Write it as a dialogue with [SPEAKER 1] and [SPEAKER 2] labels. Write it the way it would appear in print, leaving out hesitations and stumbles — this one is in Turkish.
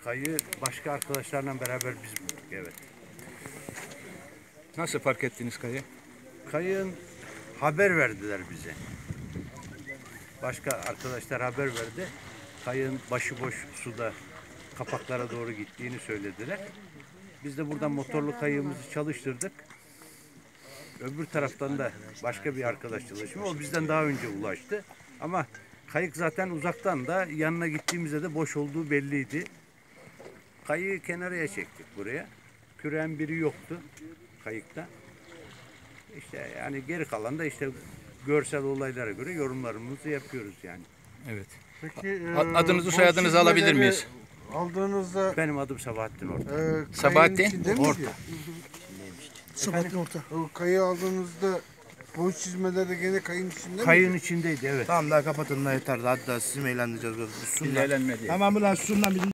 [SPEAKER 1] Kayığı başka arkadaşlarla beraber biz bulduk, evet.
[SPEAKER 2] Nasıl fark ettiniz kayığı?
[SPEAKER 1] Kayığın haber verdiler bize. Başka arkadaşlar haber verdi. Kayığın başıboş suda kapaklara doğru gittiğini söylediler. Biz de buradan motorlu kayığımızı çalıştırdık. Öbür taraftan da başka bir arkadaş çalışıyor. O bizden daha önce ulaştı. Ama kayık zaten uzaktan da yanına gittiğimizde de boş olduğu belliydi. Kayığı kenarıya çektik buraya. Küreğin biri yoktu kayıkta. İşte yani geri kalan da işte görsel olaylara göre yorumlarımızı yapıyoruz yani.
[SPEAKER 2] Evet.
[SPEAKER 3] Peki
[SPEAKER 2] Adınızı
[SPEAKER 3] bu
[SPEAKER 2] soyadınızı alabilir
[SPEAKER 3] çizmeleri
[SPEAKER 2] miyiz?
[SPEAKER 3] Aldığınızda
[SPEAKER 1] Benim adım Sabahattin Orta.
[SPEAKER 2] Sabahattin?
[SPEAKER 3] Orta.
[SPEAKER 4] Sabahattin Orta.
[SPEAKER 3] O kayığı aldığınızda bu çizmeler de gene kayın içinde mi?
[SPEAKER 1] Kayığın içindeydi, evet.
[SPEAKER 5] Tamam daha kapatın da yeter. Hadi daha sizi mi eğlendireceğiz?
[SPEAKER 2] Eğlenme diye.
[SPEAKER 4] Tamam lan şundan bizim